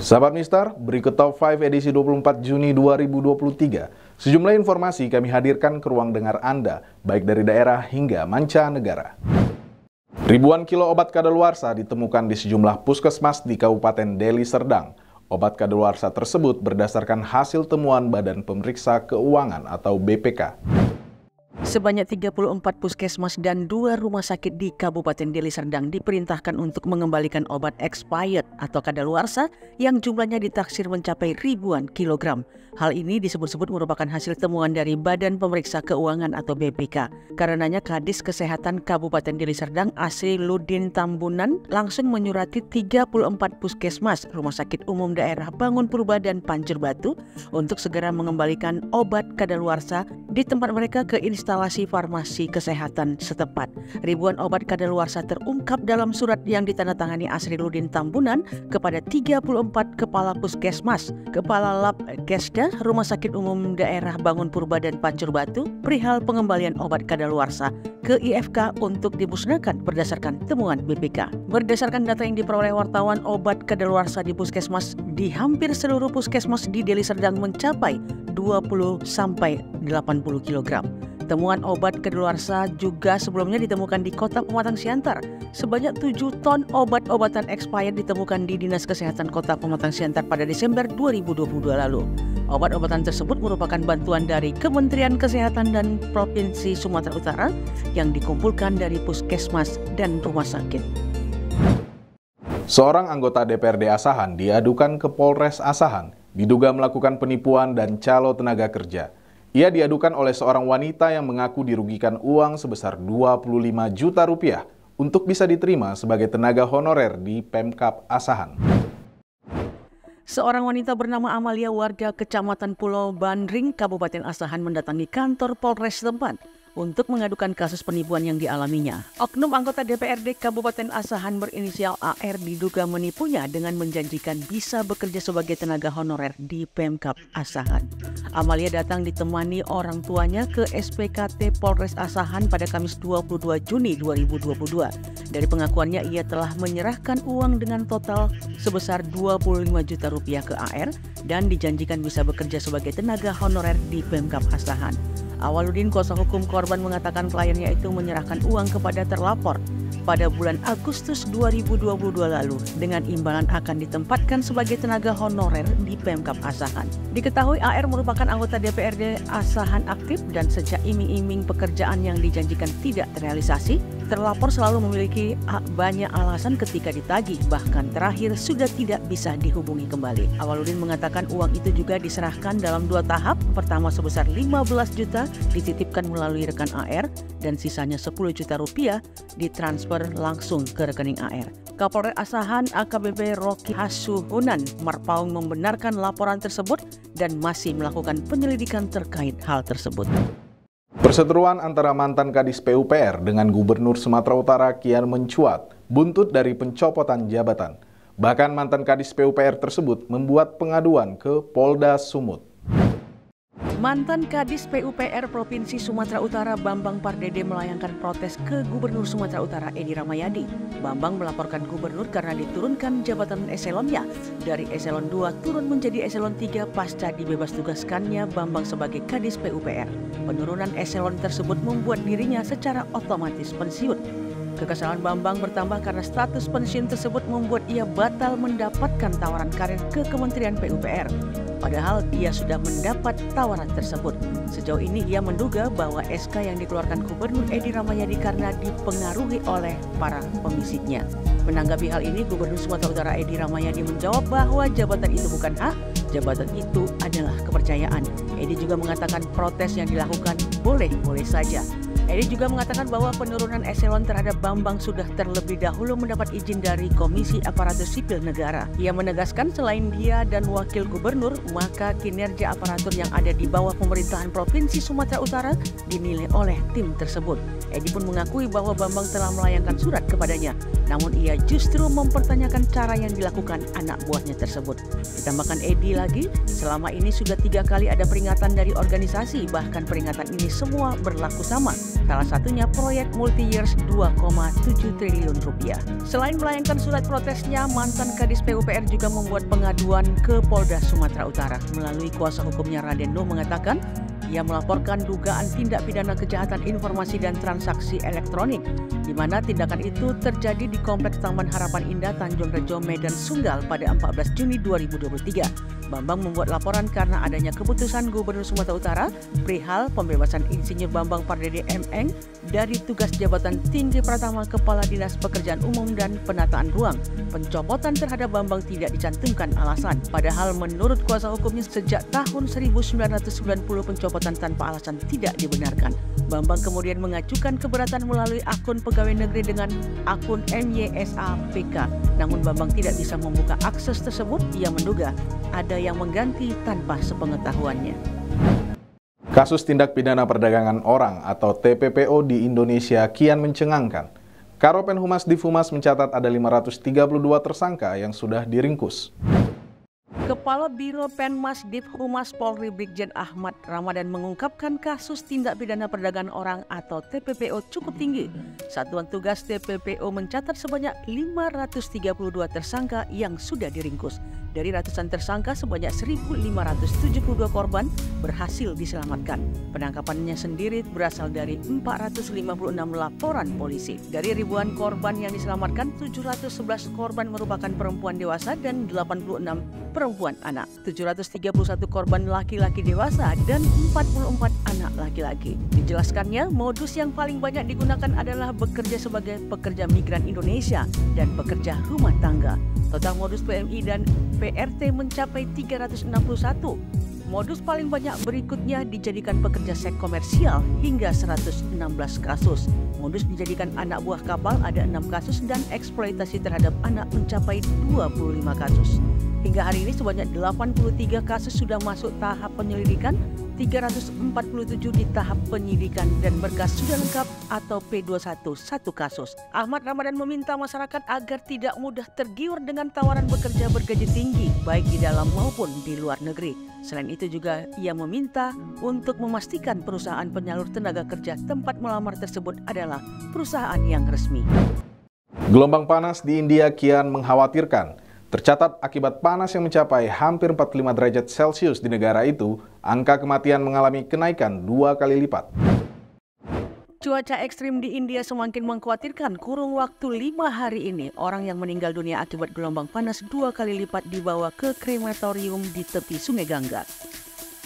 Sahabat Mister, berikut Top 5 edisi 24 Juni 2023. Sejumlah informasi kami hadirkan ke ruang dengar Anda, baik dari daerah hingga mancanegara. Ribuan kilo obat kadaluarsa ditemukan di sejumlah puskesmas di Kabupaten Deli Serdang. Obat kadaluarsa tersebut berdasarkan hasil temuan Badan Pemeriksa Keuangan atau BPK. Sebanyak 34 puskesmas dan 2 rumah sakit di Kabupaten Deli Serdang diperintahkan untuk mengembalikan obat expired atau kadaluarsa yang jumlahnya ditaksir mencapai ribuan kilogram. Hal ini disebut-sebut merupakan hasil temuan dari Badan Pemeriksa Keuangan atau BPK. Karenanya Kadis Kesehatan Kabupaten Deli Serdang Asriluddin Tambunan langsung menyurati 34 puskesmas, rumah sakit umum daerah Bangun Purba dan Pancur Batu untuk segera mengembalikan obat kadaluarsa di tempat mereka ke instalasi farmasi kesehatan setempat. Ribuan obat kadaluarsa terungkap dalam surat yang ditandatangani Asriluddin Tambunan kepada 34 kepala puskesmas, kepala lab Kesda, Rumah Sakit Umum Daerah Bangun Purba dan Pancur Batu perihal pengembalian obat kadaluarsa ke IFK untuk dimusnahkan berdasarkan temuan BPK. Berdasarkan data yang diperoleh wartawan, obat kadaluarsa di puskesmas di hampir seluruh puskesmas di Deli Serdang mencapai 20 sampai 80 kg. Temuan obat kadaluarsa juga sebelumnya ditemukan di Kota Pematang Siantar. Sebanyak 7 ton obat-obatan expired ditemukan di Dinas Kesehatan Kota Pematang Siantar pada Desember 2022 lalu. Obat-obatan tersebut merupakan bantuan dari Kementerian Kesehatan dan Provinsi Sumatera Utara yang dikumpulkan dari puskesmas dan rumah sakit. Seorang anggota DPRD Asahan diadukan ke Polres Asahan, diduga melakukan penipuan dan calo tenaga kerja. Ia diadukan oleh seorang wanita yang mengaku dirugikan uang sebesar 25 juta rupiah untuk bisa diterima sebagai tenaga honorer di Pemkab Asahan. Seorang wanita bernama Amalia warga Kecamatan Pulau Bandring, Kabupaten Asahan mendatangi kantor Polres setempat untuk mengadukan kasus penipuan yang dialaminya. Oknum anggota DPRD Kabupaten Asahan berinisial AR diduga menipunya dengan menjanjikan bisa bekerja sebagai tenaga honorer di Pemkab Asahan. Amalia datang ditemani orang tuanya ke SPKT Polres Asahan pada Kamis 22 Juni 2022. Dari pengakuannya, ia telah menyerahkan uang dengan total sebesar 25 juta rupiah ke AR dan dijanjikan bisa bekerja sebagai tenaga honorer di Pemkab Asahan. Awaludin, kuasa hukum korban, mengatakan kliennya itu menyerahkan uang kepada terlapor pada bulan Agustus 2022 lalu dengan imbalan akan ditempatkan sebagai tenaga honorer di Pemkab Asahan. Diketahui AR merupakan anggota DPRD Asahan aktif dan sejak iming-iming pekerjaan yang dijanjikan tidak terrealisasi, terlapor selalu memiliki banyak alasan ketika ditagih, bahkan terakhir sudah tidak bisa dihubungi kembali. Awaludin mengatakan uang itu juga diserahkan dalam 2 tahap, pertama sebesar 15 juta dititipkan melalui rekan AR dan sisanya 10 juta rupiah ditransfer langsung ke rekening AR. Kapolres Asahan AKBP Rocky Hasuhunan Marpaung membenarkan laporan tersebut dan masih melakukan penyelidikan terkait hal tersebut. Perseteruan antara mantan Kadis PUPR dengan Gubernur Sumatera Utara kian mencuat, buntut dari pencopotan jabatan. Bahkan mantan Kadis PUPR tersebut membuat pengaduan ke Polda Sumut. Mantan Kadis PUPR Provinsi Sumatera Utara Bambang Pardede melayangkan protes ke Gubernur Sumatera Utara Edi Rahmayadi. Bambang melaporkan gubernur karena diturunkan jabatan eselonnya dari eselon 2 turun menjadi eselon 3 pasca dibebas tugaskannya Bambang sebagai Kadis PUPR. Penurunan eselon tersebut membuat dirinya secara otomatis pensiun. Kekesalan Bambang bertambah karena status pensiun tersebut membuat ia batal mendapatkan tawaran karir ke Kementerian PUPR. Padahal ia sudah mendapat tawaran tersebut. Sejauh ini ia menduga bahwa SK yang dikeluarkan Gubernur Edi Rahmayadi karena dipengaruhi oleh para pembisiknya. Menanggapi hal ini, Gubernur Sumatera Utara Edi Rahmayadi menjawab bahwa jabatan itu bukan hak, jabatan itu adalah kepercayaan. Edi juga mengatakan protes yang dilakukan boleh-boleh saja. Edi juga mengatakan bahwa penurunan eselon terhadap Bambang sudah terlebih dahulu mendapat izin dari Komisi Aparatur Sipil Negara. Ia menegaskan selain dia dan Wakil Gubernur, maka kinerja aparatur yang ada di bawah pemerintahan Provinsi Sumatera Utara dinilai oleh tim tersebut. Edi pun mengakui bahwa Bambang telah melayangkan surat kepadanya, namun ia justru mempertanyakan cara yang dilakukan anak buahnya tersebut. Ditambahkan Edi lagi, selama ini sudah 3 kali ada peringatan dari organisasi, bahkan peringatan ini semua berlaku sama. Salah satunya proyek multi-years 2,7 triliun rupiah. Selain melayangkan surat protesnya, mantan Kadis PUPR juga membuat pengaduan ke Polda Sumatera Utara. Melalui kuasa hukumnya Raden Nuh mengatakan, ia melaporkan dugaan tindak pidana kejahatan informasi dan transaksi elektronik, di mana tindakan itu terjadi di Kompleks Taman Harapan Indah Tanjung Rejo, Medan Sunggal pada 14 Juni 2023. Bambang membuat laporan karena adanya keputusan Gubernur Sumatera Utara perihal pembebasan Insinyur Bambang Pardede M.Eng dari tugas jabatan tinggi Pratama Kepala Dinas Pekerjaan Umum dan Penataan Ruang. Pencopotan terhadap Bambang tidak dicantumkan alasan, padahal menurut kuasa hukumnya sejak tahun 1990 pencopotan tanpa alasan tidak dibenarkan. Bambang kemudian mengajukan keberatan melalui akun pegawai negeri dengan akun MYSAPK. Namun Bambang tidak bisa membuka akses tersebut. Ia menduga ada yang mengganti tanpa sepengetahuannya. Kasus tindak pidana perdagangan orang atau TPPO di Indonesia kian mencengangkan. Karopen Humas Divhumas mencatat ada 532 tersangka yang sudah diringkus. Kepala Biro Penmas Divhumas Polri Brigjen Ahmad Ramadan mengungkapkan kasus tindak pidana perdagangan orang atau TPPO cukup tinggi. Satuan Tugas TPPO mencatat sebanyak 532 tersangka yang sudah diringkus. Dari ratusan tersangka, sebanyak 1.572 korban berhasil diselamatkan. Penangkapannya sendiri berasal dari 456 laporan polisi. Dari ribuan korban yang diselamatkan, 711 korban merupakan perempuan dewasa dan 86 perempuan anak. 731 korban laki-laki dewasa dan 44 anak laki-laki. Dijelaskannya, modus yang paling banyak digunakan adalah bekerja sebagai pekerja migran Indonesia dan pekerja rumah tangga. Total modus PMI dan PRT mencapai 361. Modus paling banyak berikutnya dijadikan pekerja seks komersial hingga 116 kasus. Modus dijadikan anak buah kapal ada 6 kasus dan eksploitasi terhadap anak mencapai 25 kasus. Hingga hari ini sebanyak 83 kasus sudah masuk tahap penyelidikan, 347 di tahap penyidikan dan berkas sudah lengkap atau P21 1 kasus. Ahmad Ramadan meminta masyarakat agar tidak mudah tergiur dengan tawaran bekerja bergaji tinggi baik di dalam maupun di luar negeri. Selain itu juga ia meminta untuk memastikan perusahaan penyalur tenaga kerja tempat melamar tersebut adalah perusahaan yang resmi. Gelombang panas di India kian mengkhawatirkan. Tercatat akibat panas yang mencapai hampir 45 derajat Celcius di negara itu, angka kematian mengalami kenaikan 2 kali lipat. Cuaca ekstrim di India semakin mengkhawatirkan. Kurun waktu 5 hari ini, orang yang meninggal dunia akibat gelombang panas 2 kali lipat dibawa ke krematorium di tepi Sungai Gangga.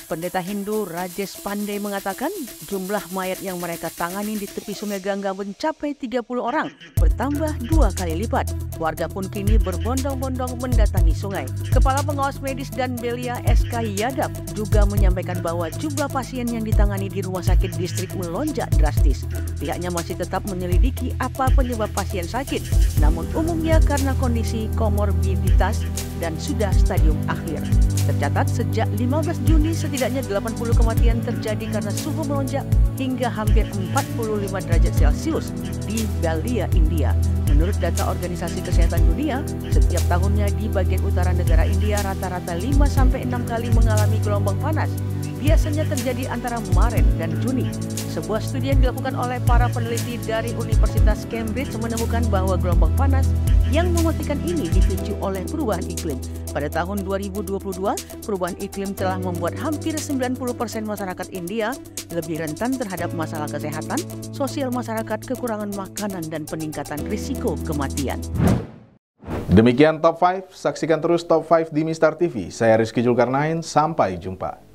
Pendeta Hindu Rajesh Pandey mengatakan jumlah mayat yang mereka tangani di tepi Sungai Gangga mencapai 30 orang, bertambah 2 kali lipat. Warga pun kini berbondong-bondong mendatangi sungai. Kepala Pengawas Medis dan Belia SK Yadav juga menyampaikan bahwa jumlah pasien yang ditangani di rumah sakit distrik melonjak drastis. Pihaknya masih tetap menyelidiki apa penyebab pasien sakit, namun umumnya karena kondisi komorbiditas dan sudah stadium akhir. Tercatat sejak 15 Juni setidaknya 80 kematian terjadi karena suhu melonjak hingga hampir 45 derajat Celcius di Belia, India. Menurut data Organisasi Kesehatan Dunia, setiap tahunnya di bagian utara negara India rata-rata 5-6 kali mengalami gelombang panas. Biasanya terjadi antara Maret dan Juni. Sebuah studi yang dilakukan oleh para peneliti dari Universitas Cambridge menemukan bahwa gelombang panas yang mematikan ini dipicu oleh perubahan iklim. Pada tahun 2022, perubahan iklim telah membuat hampir 90% masyarakat India lebih rentan terhadap masalah kesehatan, sosial masyarakat, kekurangan makanan, dan peningkatan risiko kematian. Demikian Top 5, saksikan terus Top 5 di Mistar TV. Saya Rizky Julkarnain, sampai jumpa.